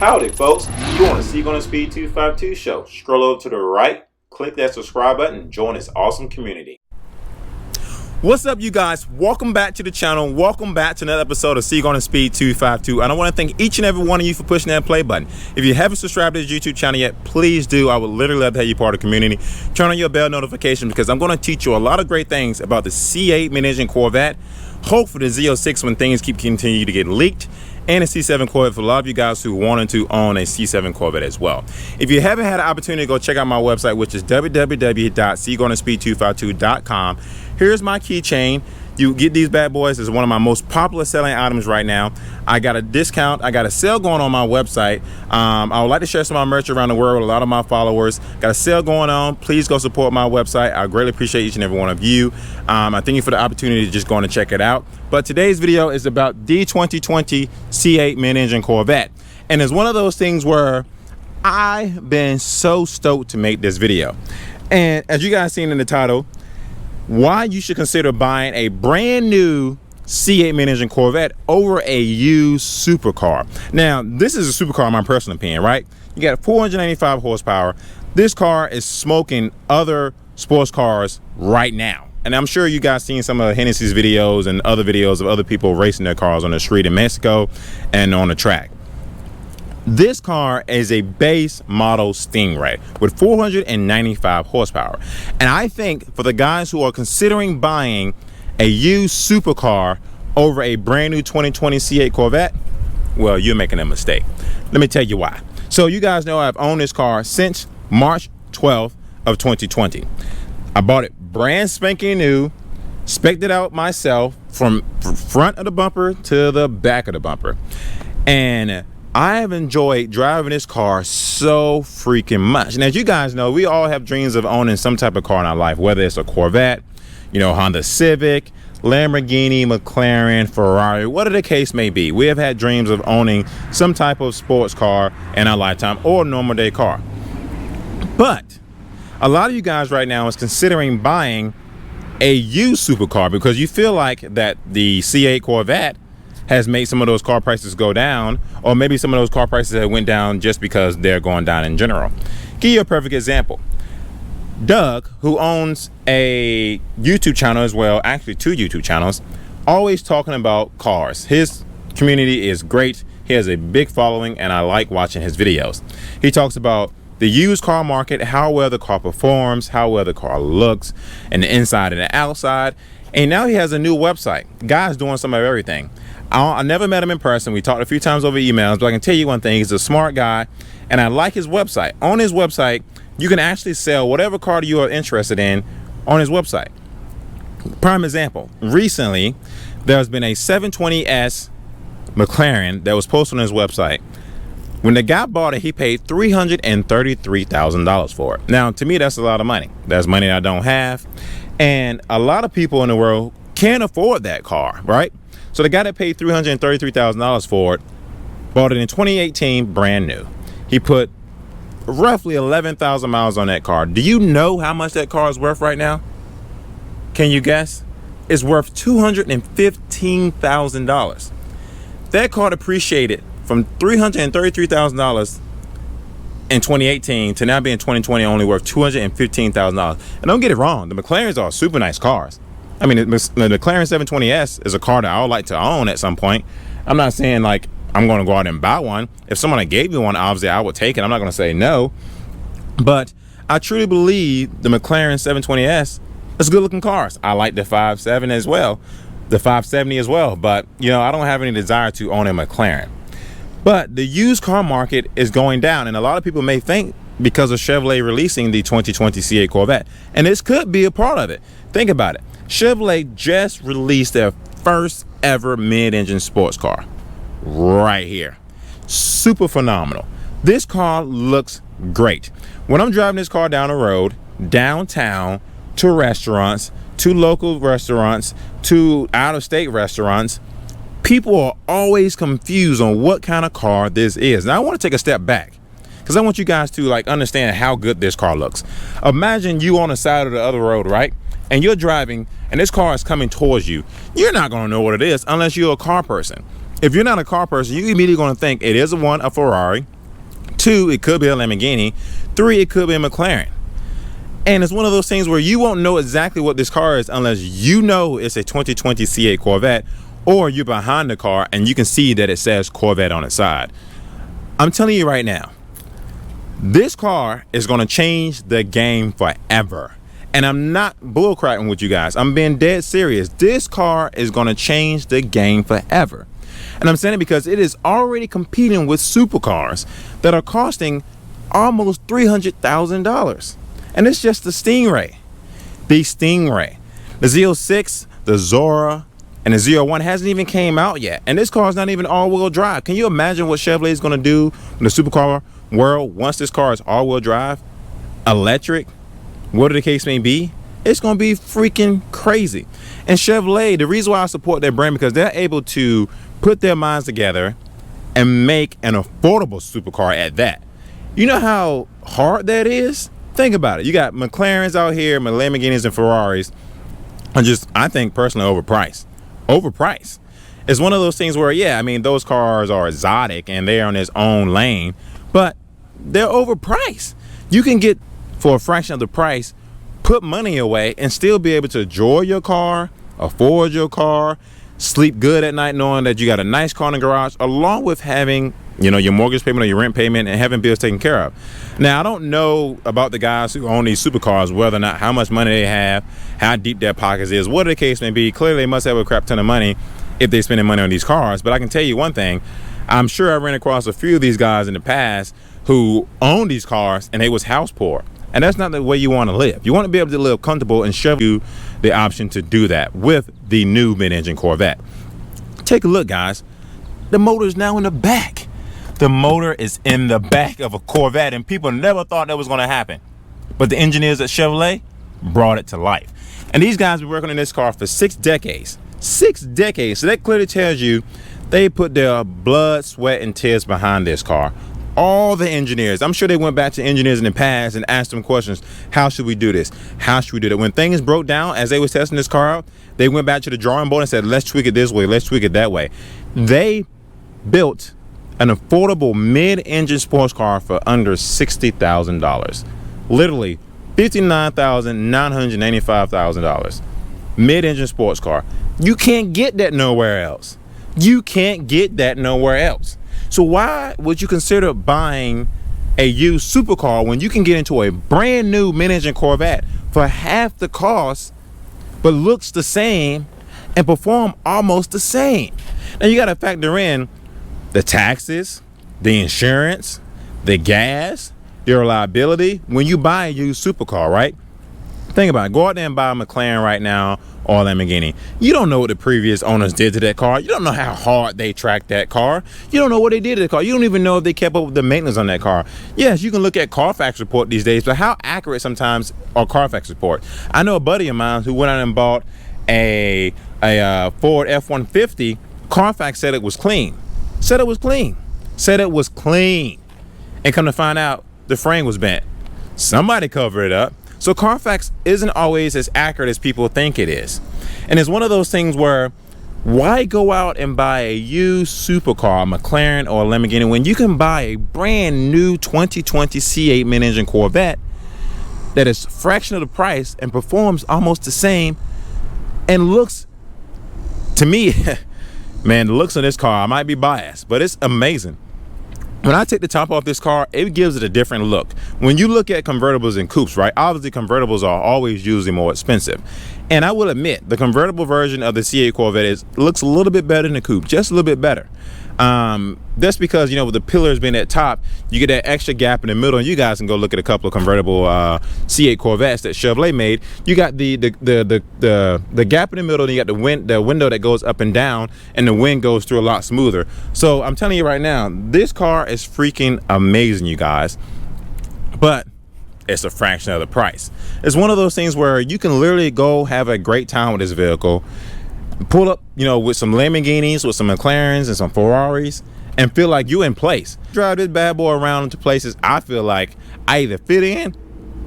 Howdy folks, you're on the C8 on Speed 252 show. Scroll over to the right, click that subscribe button, and join this awesome community. What's up, you guys? Welcome back to the channel. Welcome back to another episode of C8 on Speed 252. And I want to thank each and every one of you for pushing that play button. If you haven't subscribed to this YouTube channel yet, please do. I would literally love to have you part of the community. Turn on your bell notification because I'm going to teach you a lot of great things about the C8 Mid Engine Corvette. Hopefully the Z06 when things continue to get leaked, and a C7 Corvette for a lot of you guys who wanted to own a C7 Corvette as well. If you haven't had an opportunity to go check out my website, which is www.c8onspeed252.com, here's my keychain. You get these bad boys as one of my most popular selling items right now. I got a discount. I got a sale going on my website. I would like to share some of my merch around the world with a lot of my followers. Got a sale going on. Please go support my website. I greatly appreciate each and every one of you. I thank you for the opportunity to just go on and check it out. But today's video is about the 2020 C8 Mid Engine Corvette. And it's one of those things where I've been so stoked to make this video. And as you guys seen in the title, why you should consider buying a brand new C8 Mid Engine Corvette over a used supercar. Now, this is a supercar in my personal opinion, right? You got 495 horsepower. This car is smoking other sports cars right now. And I'm sure you guys seen some of Hennessy's videos and other videos of other people racing their cars on the street in Mexico and on the track. This car is a base model Stingray with 495 horsepower. And I think for the guys who are considering buying a used supercar over a brand new 2020 C8 Corvette, well, you're making a mistake. Let me tell you why. So you guys know I've owned this car since March 12th of 2020. I bought it brand spanking new, spec'd it out myself from front of the bumper to the back of the bumper. And I have enjoyed driving this car so freaking much. And as you guys know, we all have dreams of owning some type of car in our life, whether it's a Corvette, you know, Honda Civic, Lamborghini, McLaren, Ferrari, whatever the case may be. We have had dreams of owning some type of sports car in our lifetime or normal day car. But a lot of you guys right now is considering buying a used supercar because you feel like that the C8 Corvette has made some of those car prices go down, or maybe some of those car prices have went down just because they're going down in general. Give you a perfect example. Doug, who owns a YouTube channel as well, actually 2 YouTube channels, always talking about cars. His community is great. He has a big following and I like watching his videos. He talks about the used car market, how well the car performs, how well the car looks, and the inside and the outside. And now he has a new website. Guy's doing some of everything. I never met him in person. We talked a few times over emails, but I can tell you one thing, he's a smart guy and I like his website. On his website, you can actually sell whatever car you are interested in on his website. Prime example, recently there's been a 720S McLaren that was posted on his website. When the guy bought it, he paid $333,000 for it. Now, to me, that's a lot of money. That's money I don't have. And a lot of people in the world can't afford that car, right? So the guy that paid $333,000 for it bought it in 2018, brand new. He put roughly 11,000 miles on that car. Do you know how much that car is worth right now? Can you guess? It's worth $215,000. That car depreciated from $333,000 in 2018 to now being 2020 only worth $215,000. And don't get it wrong, the McLarens are super nice cars. I mean, the McLaren 720S is a car that I would like to own at some point. I'm not saying like I'm going to go out and buy one. If someone gave me one, obviously I would take it. I'm not going to say no. But I truly believe the McLaren 720S is good looking cars. I like the 5.7 as well, the 570 as well. But, you know, I don't have any desire to own a McLaren. But the used car market is going down. And a lot of people may think because of Chevrolet releasing the 2020 C8 Corvette. And this could be a part of it. Think about it. Chevrolet just released their first ever mid-engine sports car right here. Super phenomenal. This car looks great. When I'm driving this car down the road, downtown, to restaurants, to local restaurants, to out-of-state restaurants, people are always confused on what kind of car this is. Now I want to take a step back because I want you guys to like understand how good this car looks. Imagine you on the side of the other road, right? And you're driving and this car is coming towards you. You're not going to know what it is unless you're a car person. If you're not a car person, you're immediately going to think it is a Ferrari, 2, it could be a Lamborghini. 3, it could be a McLaren. And it's one of those things where you won't know exactly what this car is unless you know it's a 2020 C8 Corvette, or you're behind the car and you can see that it says Corvette on its side. I'm telling you right now, this car is going to change the game forever. And I'm not bullcrapping with you guys. I'm being dead serious. This car is going to change the game forever. And I'm saying it because it is already competing with supercars that are costing almost $300,000. And it's just the Stingray. The Stingray. The Z06, the Zora, and the Z01 hasn't even came out yet. And this car is not even all-wheel drive. Can you imagine what Chevrolet is going to do in the supercar world once this car is all-wheel drive, electric, whatever the case may be? It's going to be freaking crazy. And Chevrolet, the reason why I support their brand, because they're able to put their minds together and make an affordable supercar at that. You know how hard that is? Think about it. You got McLarens out here, Lamborghinis and Ferraris are just, I think personally, overpriced. It's one of those things where, yeah, I mean, those cars are exotic and they're on its own lane, but they're overpriced. You can get, for a fraction of the price, put money away and still be able to enjoy your car, afford your car, sleep good at night knowing that you got a nice car in the garage, along with having, you know, your mortgage payment or your rent payment and having bills taken care of. Now, I don't know about the guys who own these supercars, whether or not how much money they have, how deep their pockets is, whatever the case may be. Clearly, they must have a crap ton of money if they're spending money on these cars. But I can tell you one thing, I'm sure I ran across a few of these guys in the past who owned these cars and they was house poor. And that's not the way you want to live. You want to be able to live comfortable and show you the option to do that with the new mid-engine Corvette. Take a look, guys. The motor is now in the back. The motor is in the back of a Corvette, and people never thought that was going to happen. But the engineers at Chevrolet brought it to life. And these guys been working on this car for 6 decades. 6 decades. So that clearly tells you they put their blood, sweat, and tears behind this car. All the engineers, I'm sure they went back to engineers in the past and asked them questions. How should we do this? How should we do that? When things broke down as they was testing this car out, they went back to the drawing board and said, let's tweak it this way, let's tweak it that way. They built an affordable mid-engine sports car for under $60,000. Literally $59,985,000. Mid-engine sports car. You can't get that nowhere else. You can't get that nowhere else. So why would you consider buying a used supercar when you can get into a brand new mid-engine Corvette for half the cost, but looks the same and perform almost the same? Now you got to factor in the taxes, the insurance, the gas, the reliability when you buy a used supercar, right? Think about it. Go out there and buy a McLaren right now or a Lamborghini. You don't know what the previous owners did to that car. You don't know how hard they tracked that car. You don't know what they did to the car. You don't even know if they kept up with the maintenance on that car. Yes, you can look at Carfax report these days, but how accurate sometimes are Carfax reports? I know a buddy of mine who went out and bought a Ford F-150. Carfax said it was clean. Said it was clean. And come to find out, the frame was bent. Somebody covered it up. So Carfax isn't always as accurate as people think it is. And it's one of those things where, why go out and buy a used supercar, a McLaren or a Lamborghini, when you can buy a brand new 2020 C8 mid-engine Corvette that is a fraction of the price and performs almost the same and looks, to me, man, the looks of this car, I might be biased, but it's amazing. When I take the top off this car, it gives it a different look. When you look at convertibles and coupes, right? Obviously, convertibles are always usually more expensive. And I will admit, the convertible version of the C8 Corvette looks a little bit better than the coupe, just a little bit better. That's because, you know, with the pillars being at top, you get that extra gap in the middle. And you guys can go look at a couple of convertible C8 Corvettes that Chevrolet made. You got the gap in the middle, and you got the window that goes up and down, and the wind goes through a lot smoother. So I'm telling you right now, this car is freaking amazing, you guys. But it's a fraction of the price. It's one of those things where you can literally go have a great time with this vehicle, pull up, you know, with some Lamborghinis, with some McLarens and some Ferraris, and feel like you in place. Drive this bad boy around to places I feel like I either fit in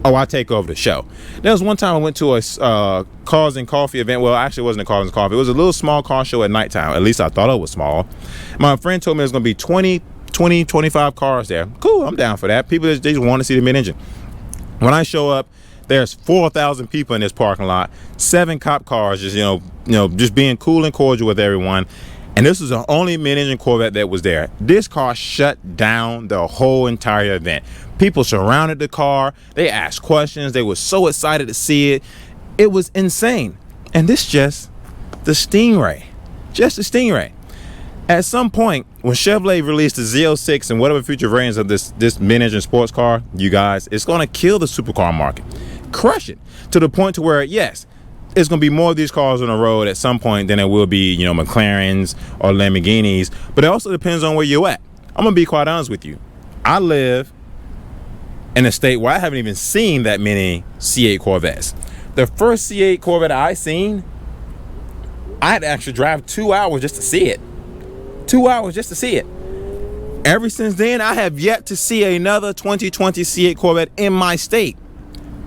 or I take over the show. There was one time I went to a Cars and Coffee event. Well, actually it wasn't a Cars and Coffee. It was a little small car show at nighttime. At least I thought it was small. My friend told me it was going to be 20 20, 25 cars there. Cool, I'm down for that. People, they just want to see the mid-engine. When I show up, there's 4,000 people in this parking lot, 7 cop cars, just just being cool and cordial with everyone. And this was the only mid-engine Corvette that was there. This car shut down the whole entire event. People surrounded the car. They asked questions. They were so excited to see it. It was insane. And this just the Stingray. Just the Stingray. At some point, when Chevrolet released the Z06 and whatever future variants of this mid-engine sports car, you guys, it's going to kill the supercar market. Crush it. To the point to where, yes, it's going to be more of these cars on the road at some point than it will be, McLarens or Lamborghinis. But it also depends on where you're at. I'm going to be quite honest with you. I live in a state where I haven't even seen that many C8 Corvettes. The first C8 Corvette I seen, I had to actually drive 2 hours just to see it. 2 hours just to see it. Ever since then, I have yet to see another 2020 C8 Corvette in my state.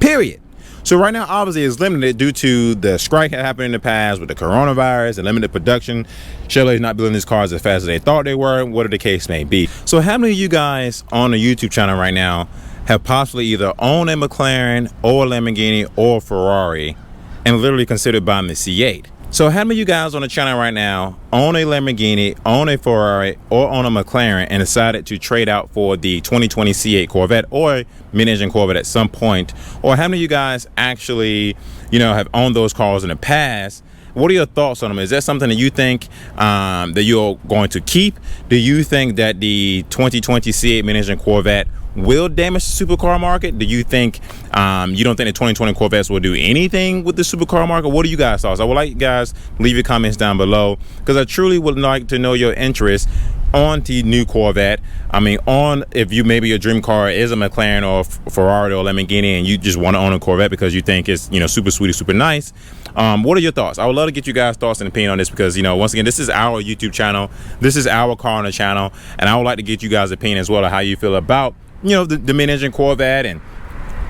Period. So right now, obviously, it's limited due to the strike that happened in the past with the coronavirus and limited production. Chevrolet's not building these cars as fast as they thought they were, whatever the case may be. So how many of you guys on the YouTube channel right now have possibly either owned a McLaren or a Lamborghini or a Ferrari and literally considered buying the C8? So how many of you guys on the channel right now own a Lamborghini, own a Ferrari, or own a McLaren and decided to trade out for the 2020 C8 Corvette or mid-engine Corvette at some point? Or how many of you guys actually, have owned those cars in the past? What are your thoughts on them? Is that something that you think that you're going to keep? Do you think that the 2020 C8 mid-engine Corvette will damage the supercar market? Do you think you don't think the 2020 Corvettes will do anything with the supercar market? What do you guys thoughts? I would like you guys leave your comments down below, because I truly would like to know your interest on the new Corvette. I mean, if maybe your dream car is a McLaren or a Ferrari or a Lamborghini and you just want to own a Corvette because you think it's super sweet, super nice. What are your thoughts? I would love to get you guys' thoughts and opinion on this, because once again, this is our YouTube channel, this is our car on the channel, and I would like to get you guys' opinion as well on how you feel about the mid-engine Corvette and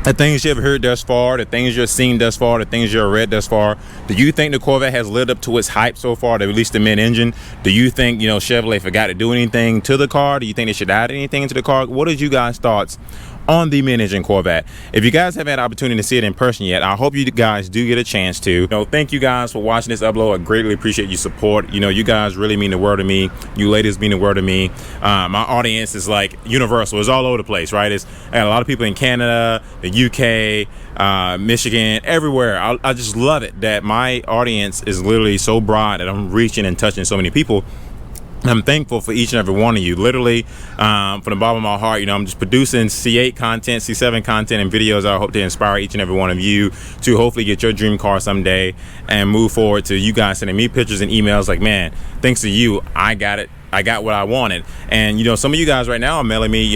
the things you've heard thus far, the things you've seen thus far, the things you've read thus far. Do you think the Corvette has lived up to its hype so far to release the mid-engine? Do you think Chevrolet forgot to do anything to the car? Do you think they should add anything to the car? What is you guys' thoughts on the mid-engine Corvette? If you guys haven't had an opportunity to see it in person yet, I hope you guys do get a chance to. Thank you guys for watching this upload. I greatly appreciate your support. You guys really mean the world to me. You ladies mean the world to me. My audience is like universal. It's all over the place, right? I got a lot of people in Canada, the UK, Michigan, everywhere. I just love it that my audience is literally so broad that I'm reaching and touching so many people. I'm thankful for each and every one of you. Literally, from the bottom of my heart, I'm just producing C8 content, C7 content, and videos. I hope to inspire each and every one of you to hopefully get your dream car someday and move forward to you guys sending me pictures and emails like, man, thanks to you, I got it. I got what I wanted. And some of you guys right now are mailing me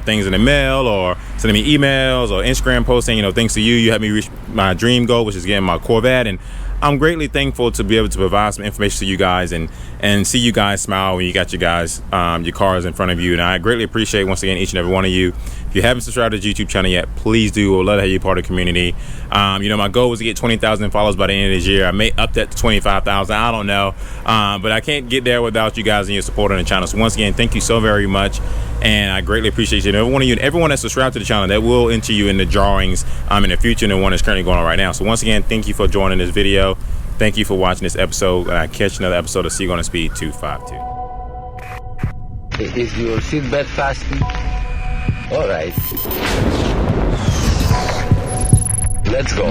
things in the mail or sending me emails or Instagram posting. Thanks to you, you helped me reach my dream goal, which is getting my Corvette. And I'm greatly thankful to be able to provide some information to you guys and see you guys smile when you got your cars in front of you. And I greatly appreciate, once again, each and every one of you. If you haven't subscribed to the YouTube channel yet, please do. We'd love to have you part of the community. My goal was to get 20,000 followers by the end of this year. I may up that to 25,000. I don't know. But I can't get there without you guys and your support on the channel. So once again, thank you so very much. And I greatly appreciate you. And every one of you and everyone that's subscribed to the channel, that will enter you in the drawings in the future, and the one that's currently going on right now. So once again, thank you for joining this video. Thank you for watching this episode. And I'll catch another episode of C8 Speed 252. Is your seatbelt fastened? All right. Let's go.